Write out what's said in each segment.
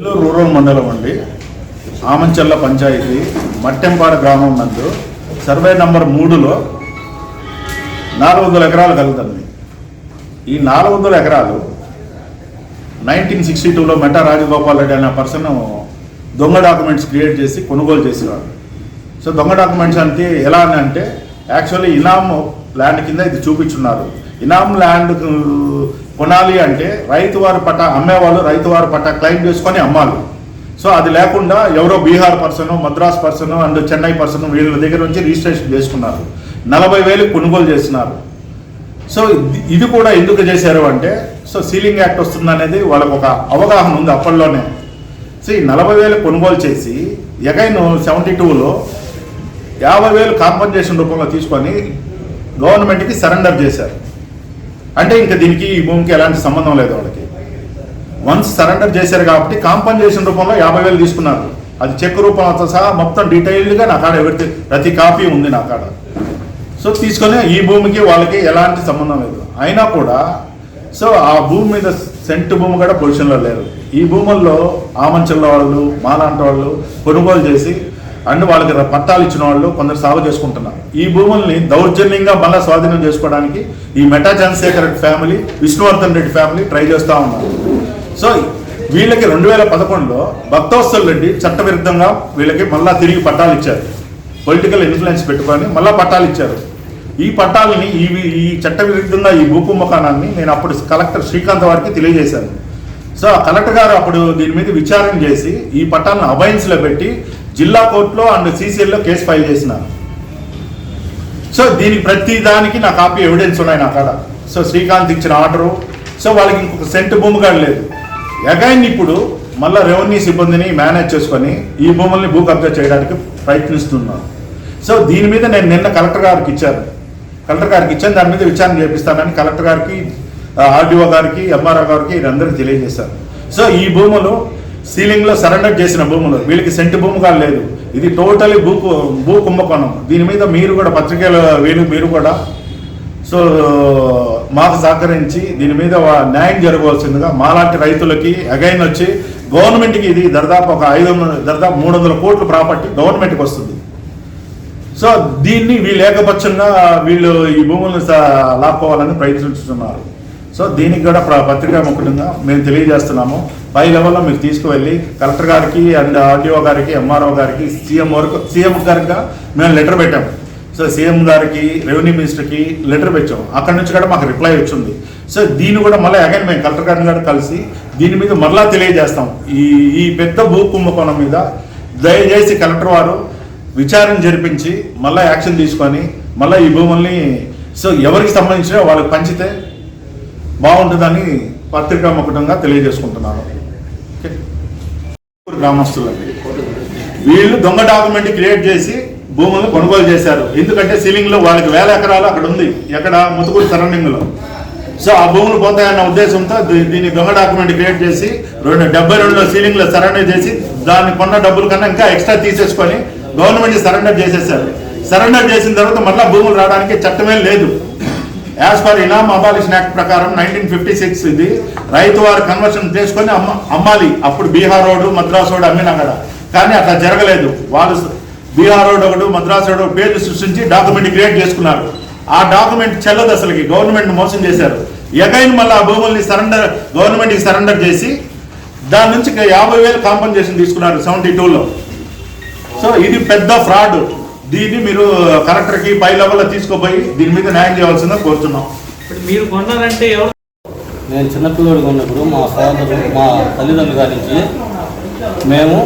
Rural మండలం అండి, ఆమంచెల్ల పంచాయతీ మట్టెంపాడ గ్రామం నందు సర్వే నంబర్ 3లో 400 ఎకరాలు కలుగుతుంది. ఈ 400 ఎకరాలు 1962లో మెటా రాజగోపాల్ రెడ్డి అనే పర్సన్ దొంగ డాక్యుమెంట్స్ క్రియేట్ చేసి కొనుగోలు చేసేవాడు. సో దొంగ డాక్యుమెంట్స్ అంటే ఎలా అని అంటే యాక్చువల్లీ ఇనామ్ ల్యాండ్ కింద ఇది చూపించున్నారు. ఇనామ్ ల్యాండ్ కొనాలి అంటే రైతు వారి పట్టా అమ్మేవాళ్ళు రైతు వారి పట్టా క్లెయిమ్ చేసుకొని అమ్మాలి. సో అది లేకుండా ఎవరో Bihar person, Madras person and Chennai person వీళ్ళ దగ్గర నుంచి రిజిస్ట్రేషన్ చేసుకున్నారు. 40,000 కొనుగోలు చేసినారు. సో ఇది కూడా ఎందుకు చేశారు అంటే సో సీలింగ్ యాక్ట్ వస్తుంది అనేది వాళ్ళకు ఒక అవగాహన ఉంది అప్పట్లోనే. సో ఈ 40,000 కొనుగోలు చేసి ఎగైన్ 72లో 50,000 కాంపన్సేషన్ రూపంలో తీసుకొని గవర్నమెంట్కి సరెండర్ చేశారు. అంటే ఇంకా దీనికి ఈ భూమికి ఎలాంటి సంబంధం లేదు వాళ్ళకి. వన్స్ సరెండర్ చేశారు కాబట్టి కాంపన్సేషన్ రూపంలో 50,000 తీసుకున్నారు. అది చెక్ రూపంతో సహా మొత్తం డీటెయిల్డ్గా నా కాడ ప్రతి కాపీ ఉంది నా కాడ. సో తీసుకొని ఈ భూమికి వాళ్ళకి ఎలాంటి సంబంధం లేదు. అయినా కూడా సో ఆ భూమి మీద సెంటు భూమి కూడా పొజిషన్లో లేరు. ఈ భూముల్లో ఆమంచెల్ల వాళ్ళు మాలాంటి వాళ్ళు కొనుగోలు చేసి అండ్ వాళ్ళకి పట్టాలు ఇచ్చిన వాళ్ళు కొందరు సాగు చేసుకుంటున్నారు. ఈ భూముల్ని దౌర్జన్యంగా మళ్ళీ స్వాధీనం చేసుకోవడానికి ఈ మెటా Chandrasekhar Reddy family, Vishnuvardhan Reddy family try చేస్తూ ఉన్నారు. సో వీళ్ళకి 2011లో భక్తవత్సల్ రెడ్డి చట్టవిరుద్ధంగా వీళ్ళకి మళ్ళీ తిరిగి పట్టాలు ఇచ్చారు. పొలిటికల్ ఇన్ఫ్లుయెన్స్ పెట్టుకొని మళ్ళీ పట్టాలు ఇచ్చారు. ఈ పట్టాలని ఈ చట్టవిరుద్ధంగా ఈ భూకుంభకోణాన్ని నేను అప్పుడు కలెక్టర్ శ్రీకాంత్ వారికి తెలియజేశాను. సో ఆ కలెక్టర్ గారు అప్పుడు దీని మీద విచారణ చేసి ఈ పట్టాలను అబైన్స్లో పెట్టి జిల్లా కోర్టులో అండ్ సీసీఎల్లో కేసు ఫైల్ చేసినారు. సో దీనికి ప్రతి దానికి నా కాపీ ఎవిడెన్స్ ఉన్నాయి నా కాడ. సో శ్రీకాంత్ ఇచ్చిన ఆర్డరు. సో వాళ్ళకి ఇంకొక సెంటు భూమి కూడా లేదు. అగైన్ ఇప్పుడు మళ్ళీ రెవెన్యూ సిబ్బందిని మేనేజ్ చేసుకొని ఈ భూముల్ని భూ కబ్జా చేయడానికి ప్రయత్నిస్తున్నారు. సో దీని మీద నేను నిన్న కలెక్టర్ గారికి ఇచ్చాను. దాని మీద విచారణ చేపిస్తానని కలెక్టర్ గారికి, ఆర్డీఓ గారికి, ఎంఆర్ఓ గారికి వీరందరికీ తెలియజేశారు. సో ఈ భూములు సీలింగ్లో సరెండర్ చేసిన భూములు, వీళ్ళకి సెంటు భూమి కూడా లేదు. ఇది టోటలీ భూ కుంభకోణం. దీని మీద మీరు కూడా పత్రికలు మీరు కూడా సో మాకు సహకరించి దీని మీద న్యాయం జరగవలసిందిగా మాలాంటి రైతులకి అగైన్ వచ్చి గవర్నమెంట్కి ఇది దాదాపు 300 కోట్ల ప్రాపర్టీ గవర్నమెంట్కి వస్తుంది. సో దీన్ని వీళ్ళు ఏకపక్షంగా వీళ్ళు ఈ భూములను లాక్కోవాలని ప్రయత్నిస్తున్నారు. సో దీనికి కూడా పత్రికా ముఖ్యంగా మేము తెలియజేస్తున్నాము. పై లెవెల్లో మీరు తీసుకువెళ్ళి కలెక్టర్ గారికి అండ్ ఆర్డీఓ గారికి, ఎంఆర్ఓ గారికి, సీఎం గారికి మేము లెటర్ పెట్టాం. సో సీఎం గారికి, రెవెన్యూ మినిస్టర్కి లెటర్ పెట్టాం. అక్కడి నుంచి కూడా మాకు రిప్లై వచ్చింది. సో దీన్ని కూడా మళ్ళీ అగైన్ మేము కలెక్టర్ గారిని కూడా కలిసి దీని మీద మరలా తెలియజేస్తాం. ఈ పెద్ద భూ కుంభకోణం మీద దయచేసి కలెక్టర్ వారు విచారణ జరిపించి మళ్ళీ యాక్షన్ తీసుకొని మళ్ళీ ఈ భూముల్ని సో ఎవరికి సంబంధించిన వాళ్ళకి పంచితే బాగుంటుందని పత్రికా ముఖంగా తెలియజేసుకుంటున్నాను. గ్రామస్తులండి వీళ్ళు దొంగ డాక్యుమెంట్ క్రియేట్ చేసి భూములను కొనుగోలు చేశారు. ఎందుకంటే సీలింగ్లో వాళ్ళకి 1000 ఎకరాలు అక్కడ ఉంది, ఎక్కడ ముతుకూరు సరౌండింగ్లో. సో ఆ భూములు పోతాయన్న ఉద్దేశంతో దీన్ని దొంగ డాక్యుమెంట్ క్రియేట్ చేసి 72లో సీలింగ్లో సరెండర్ చేసి దాన్ని కొన్న డబ్బుల కన్నా ఇంకా ఎక్స్ట్రా తీసేసుకొని గవర్నమెంట్ సరెండర్ చేసేసారు. సరెండర్ చేసిన తర్వాత మళ్ళీ భూములు రావడానికి చట్టమే లేదు. యాజ్ పర్ ఇనామ్ అబాలిషన్ యాక్ట్ ప్రకారం 1956 ఇది రైతు వారు కన్వర్షన్ చేసుకొని అమ్మాలి. అప్పుడు బీహార్ రోడ్డు, మద్రాసు రోడ్డు అమ్మినా కదా. కానీ అట్లా జరగలేదు. వాళ్ళు బీహార్ రోడ్ ఒకటి, మద్రాసు రోడ్ పేర్లు సృష్టించి డాక్యుమెంట్ క్రియేట్ చేసుకున్నారు. ఆ డాక్యుమెంట్ చెల్లదు, అసలుకి గవర్నమెంట్ మోసం చేశారు. ఎగైన్ మళ్ళీ ఆ భూముల్ని గవర్నమెంట్కి సరెండర్ చేసి దాని నుంచి 50,000 కాంపన్సేషన్ తీసుకున్నారు 72లో. సో ఇది పెద్ద ఫ్రాడ్. దీన్ని మీరు కలెక్టర్కి పై లెవెల్లో తీసుకుపోయి దీని మీద న్యాయం చేయవలసిందిగా కోరుతున్నాం. మీరు కొన్నారంటే ఎవరు? నేను చిన్నపిల్లడిగా ఉన్నప్పుడు మా సోదరులు, మా తల్లిదండ్రుల గారి నుంచి మేము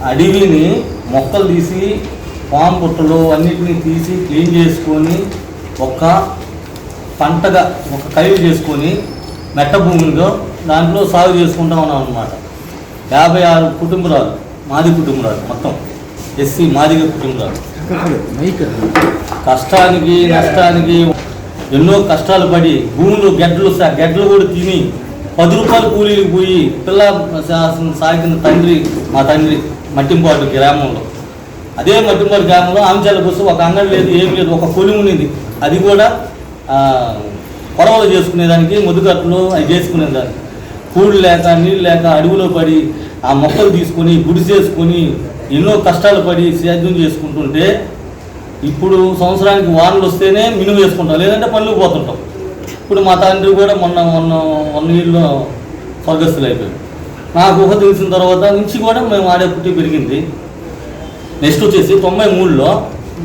అడవిని మొక్కలు తీసి పాము పుట్టలు అన్నిటినీ తీసి క్లీన్ చేసుకొని ఒక పంటగా ఒక ఖరీదు చేసుకొని మెట్ట భూములుగా దాంట్లో సాగు చేసుకుంటా ఉన్నాం అన్నమాట. 56 కుటుంబరాలు, మాది కుటుంబరాలు, మొత్తం ఎస్సీ మాదిగ కుటుంబరాలు. కష్టానికి నష్టానికి ఎన్నో కష్టాలు పడి భూములు గెడ్లు కూడా తిని 10 రూపాయలు కూలీలకు పోయి పిల్ల సాగిన మా తండ్రి మట్టింపాడు గ్రామంలో. అదే మట్టింపాడు గ్రామంలో ఆంచాల కోసం ఒక అంగడి లేదు, ఏం లేదు, ఒక కొలుము ఉన్నది. అది కూడా పొరవలు చేసుకునేదానికి, ముద్దుకట్లు అవి చేసుకునేదానికి. కూడు లేక నీళ్ళు లేక అడవిలో పడి ఆ మొక్కలు తీసుకొని గుడిసేసుకొని ఎన్నో కష్టాలు పడి సేద్యం చేసుకుంటుంటే ఇప్పుడు సంవత్సరానికి వానలు వస్తేనే మినుము వేసుకుంటాం, లేదంటే పనులకు పోతుంటాం. ఇప్పుడు మా తండ్రి కూడా మొన్న 1 ఇయర్లో స్వర్గస్థులు అయిపోయాడు. నాకు ఊహ తెలిసిన తర్వాత నుంచి కూడా మేము ఆడే పుట్టి పెరిగింది. నెక్స్ట్ వచ్చేసి 93లో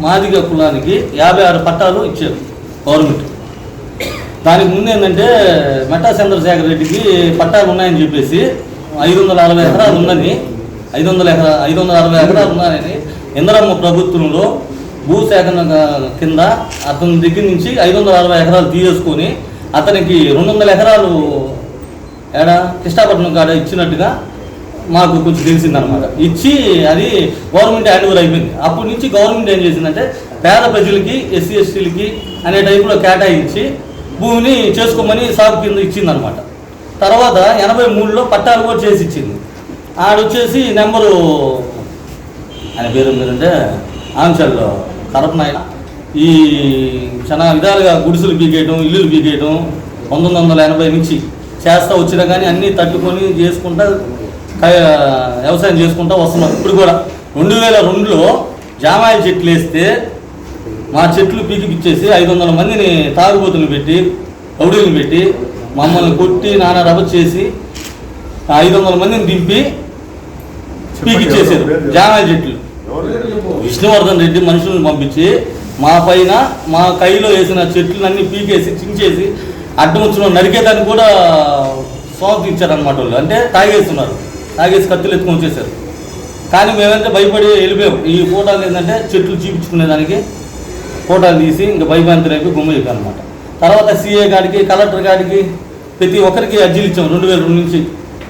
మాదిగ కులానికి 56 పట్టాలు ఇచ్చారు గవర్నమెంట్. దానికి ముందు ఏంటంటే మెట్టా చంద్రశేఖర్ రెడ్డికి పట్టాలు ఉన్నాయని చెప్పేసి 560 ఎకరాలు ఉన్నది, 560 ఎకరాలు ఉన్నాయని ఇందిరమ్మ ప్రభుత్వంలో భూసేకరణ కింద అతని దగ్గర నుంచి 560 ఎకరాలు తీసేసుకొని అతనికి 200 ఎకరాలు కృష్ణాపట్నం కాడ ఇచ్చినట్టుగా మాకు కొంచెం తెలిసిందనమాట. ఇచ్చి అది గవర్నమెంట్ హ్యాండ్ ఓవర్ అయిపోయింది. అప్పటి నుంచి గవర్నమెంట్ ఏం చేసిందంటే పేద ప్రజలకి ఎస్సీ ఎస్టీలకి అనే టైపులో కేటాయించి భూమిని చేసుకోమని సాగు కింద ఇచ్చిందనమాట. తర్వాత 83లో పట్టాలు కూడా చేసి ఇచ్చింది. ఆడొచ్చేసి నెంబరు ఆయన పేరు ఏంటంటే ఆంచల్లో కరపనాయన ఈ చాలా విధాలుగా గుడిసెలు పీకేయటం, ఇల్లులు పీకేయటం 1980 నుంచి చేస్తూ వచ్చినా కానీ అన్నీ తట్టుకొని చేసుకుంటా వ్యవసాయం చేసుకుంటూ వస్తున్నాం. ఇప్పుడు కూడా 2002లో జామాయిల చెట్లు వేస్తే మా చెట్లు పీకిపిచ్చేసి 500 మందిని తాగుబోతులు పెట్టి రౌడీలను పెట్టి మమ్మల్ని కొట్టి నానా రభ చేసి 500 మందిని దింపి పీకిచ్చేసారు జామాయిల చెట్లు. విష్ణువర్ధన్ రెడ్డి మనుషులను పంపించి మా పైన మా కైలో వేసిన చెట్లన్నీ పీకేసి చించేసి అడ్డం వచ్చిన నరికేదాన్ని కూడా స్వాగతం ఇచ్చారనమాట. వాళ్ళు అంటే తాగేసి కత్తులు ఎత్తుకొని వచ్చేసారు. కానీ మేమంటే భయపడి వెళ్ళిపోయాం. ఈ ఫోటోలు ఏంటంటే చెట్లు చూపించుకునేదానికి ఫోటోలు తీసి ఇంకా భయభ్రాంతి రేపు గుమ్మ చెప్పాను అనమాట. తర్వాత సీఏ గారికి కలెక్టర్ గారికి ప్రతి ఒక్కరికి అర్జీలు ఇచ్చాం 2002 నుంచి.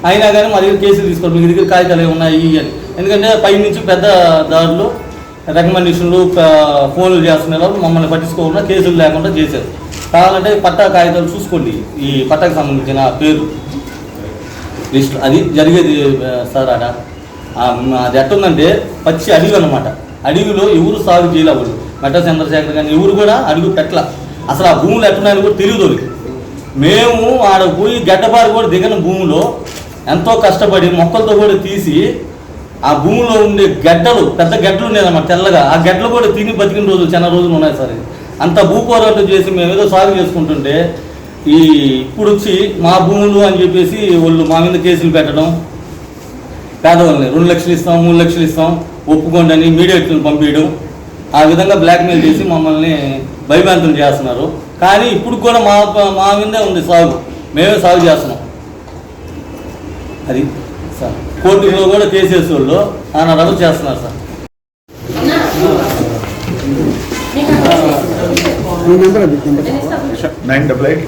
అయినా కానీ మా దగ్గర కేసులు తీసుకోండి, మీ దగ్గర కాగితాలు ఉన్నాయి అని. ఎందుకంటే పై నుంచి పెద్ద దారులు రికమెండేషన్లు ఫోన్లు చేస్తున్నారు, మమ్మల్ని పట్టించుకోకుండా కేసులు లేకుండా చేశారు. కావాలంటే పట్టా కాగితాలు చూసుకోండి, ఈ పట్టాకు సంబంధించిన పేరు లిస్ట్ అది జరిగేది సార్. అది ఎట్టుందంటే పచ్చి అడవి అనమాట. అడవిలో ఎవరు సాగు చేయలేవు. మెట్టా చంద్రశేఖర్ కానీ ఎవరు కూడా అడుగు పెట్టల. అసలు ఆ భూములు ఎట్టున్నాయని కూడా తెలియదు. మేము ఆడ పోయి గడ్డపారు కూడా దిగని భూమిలో ఎంతో కష్టపడి మొక్కలతో కూడా తీసి ఆ భూమిలో ఉండే గడ్డలు పెద్ద గడ్డలు ఉండేదన్నమాట తెల్లగా. ఆ గడ్డలు కూడా తిని బతికిన రోజులు చాలా రోజులు ఉన్నాయి సార్. అంత భూపోరాటం చేసి మేము ఏదో సాగు చేసుకుంటుంటే ఇప్పుడు వచ్చి మా భూములు అని చెప్పేసి వాళ్ళు మా మీద కేసులు పెట్టడం, పేదవాళ్ళని 2 లక్షలు ఇస్తాం 3 లక్షలు ఇస్తాం ఒప్పుకోండి అని మీడియేట్లను పంపించడం, ఆ విధంగా బ్లాక్మెయిల్ చేసి మమ్మల్ని భయభ్రాంతులు చేస్తున్నారు. కానీ ఇప్పుడు కూడా మా మీదే ఉంది సాగు, మేమే సాగు చేస్తున్నాం. అది సార్ కోర్టులో కూడా కేసేసి వాళ్ళు ఆయన రద్దు చేస్తున్నారు సార్. మీ నెంబర్ 988